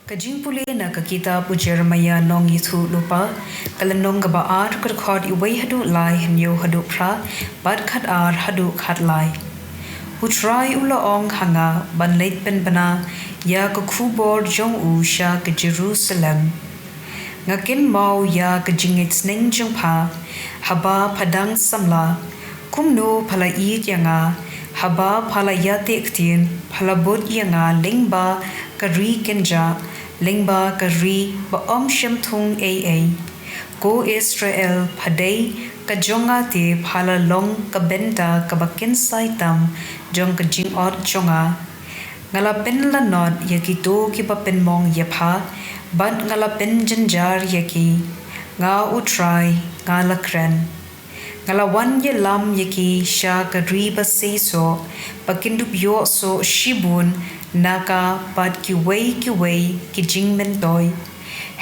Ka jingpule na ka kita pu Jeremiah nong yithu lupa kalanong ka baar kadkhod iway hadu lai hanyo hadu pra bad khat ar hadu khat lai. Utrai ula ong hanga ban leit pen bana ya ka khubor jong u sha ka Jerusalem. Ngakin mau ya ka jingit sneng jong pa haba padang samla kumno pala iit yanga haba pala yate ktien pala bod yanga lingba ka ri kenja lingba ka ri ba shem thung ko Israel padai ka jonga te phala long ka benta ka bakin sai tam jong ka jing ot jonga ngala pen la not yakito ki pa pen mong yapha bat ngala pen janjar yaki nga utrai ngala kren ngala wan ye lam yaki sha ka ri ba se so pakindup yo so shibun naka pat ki wei ki jing men toy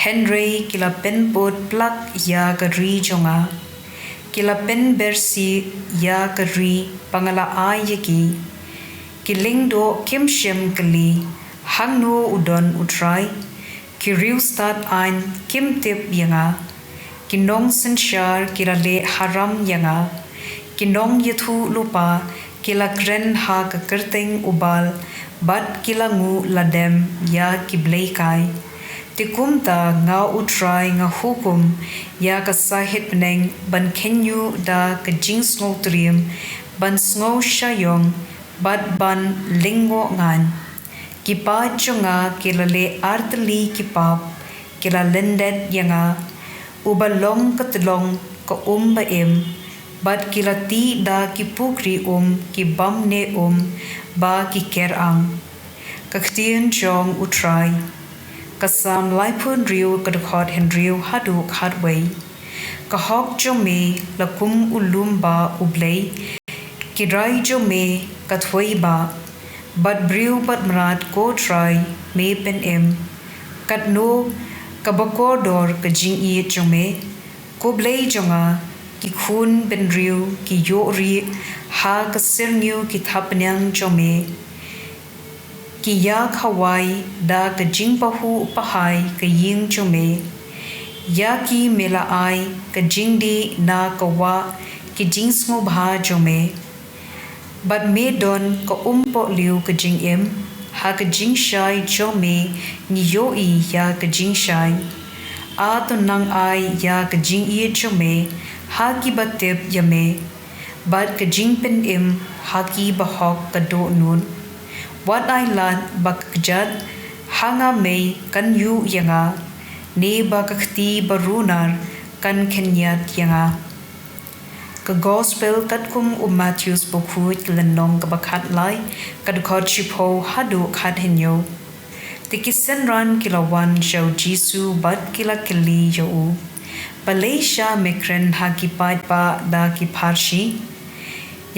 Henry kila pen pot plak ya ka ri jonga kila pen bersi ya ka ri pangala ay yaki kiling do kim shem kali hangno udon utrai ki riu start ein kim tip yanga kinong senshar kirale haram yanga kinong yathu lupa kila kren ha ka kerteng ubal bat kila ngu ladem ya ki Blei kai tikumta nga utrai nga hukum ya ka sahit neng ban kenyu da ka jing sngo trium ban sngo shayong bat ban lingwo ngan ki pa chunga kilale artli ki pap kila lendet yanga ubalong katlong ka ba em bat kila ti da ki pukri ki bam ne ba ki kerang ka ktien jong utrai kasam laipun riu kadkhot hen riu hadu khatway ka hok jome lakum ulum ba Blei ki rai jome kathway ba bat briu bat mrat ko try me pen em katno kabakodor ka jing i jome ko Blei jonga ki khun ben riu ki yo ri ha ka sirnyu ki thapnyang jome ki ya khawai da ka jing pahu pahai ka ying jome ya ki mela ai ka jing di na ka wa ki jing smo bha jome but me don ka po liu ka jing em ha ka jing shai jome ni yo I ya ka jing shai a to nang ai ya ka jing I jome ha ki batep yame but ka jing pen em ha ki bahok ka do nun what I lan bakjad hanga me kan yu yanga ne bakakti barunar kan kenyat yanga ka gospel katkum Matthews bukhuit lenong ka bakat lai kadkhot chipo hadu khat hinyo tikisen ran kilawan show jisu bat kila kili yo Malaysia mekren hakipat pa da ki parshi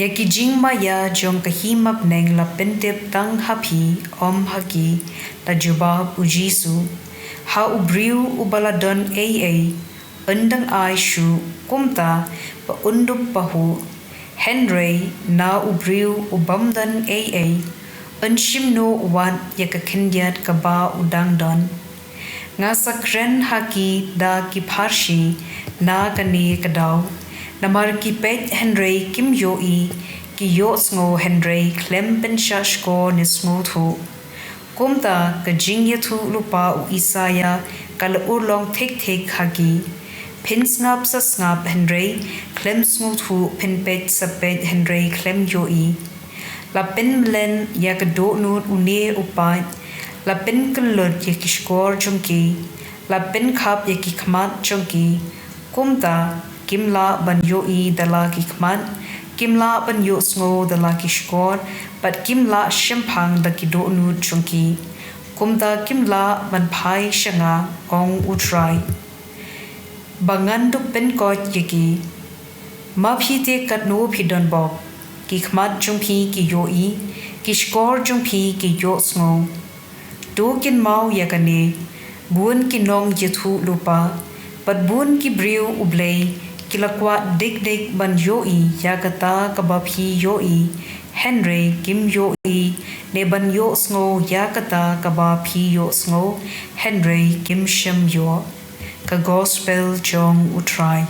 yaki jing maya jong kahimap neng la pentep tang hapi hagi la jubab ujisu ha ubriu ubaladon undang ai shu kumta pa undup pahu Henry na ubriu ubamdan unshimno wat yaka kindiat kaba udang don nga sakren haki da ki parshi na kani kadaw namar ki pet Henry kim yo I ki yo sngo Henry klem pen shashko ni sngo thu kumta ka jing yathu lupa u Isaya kal urlong thik hagi pin snap sa snap Henry klem sngo thu pin pet sa pet Henry klem yo I la pin mlen ya ka do nut une upat la pin kalot ya ki skor jongki la pin khap ya ki khmat jongki kumta kimla ban yo I dala ki khmat kimla ban yo sngo dala ki skor but kimla shempang da ki do nut jongki kumta kimla ban phai shanga ong utrai bangan du pen kot yaki maphi kat no phidon bob ki khmat jongphi ki yo I ki skor jongphi ki yo sngo do kin mau yakane bun ki nong yathu lupa pat bun ki briu Blei kilakwa dik ban yoi yakata kabapi yoi Henry Kim yoi ne ban yo sngo yakata kabapi yo sngo Henry Kim shem yo ka gospel jong utrai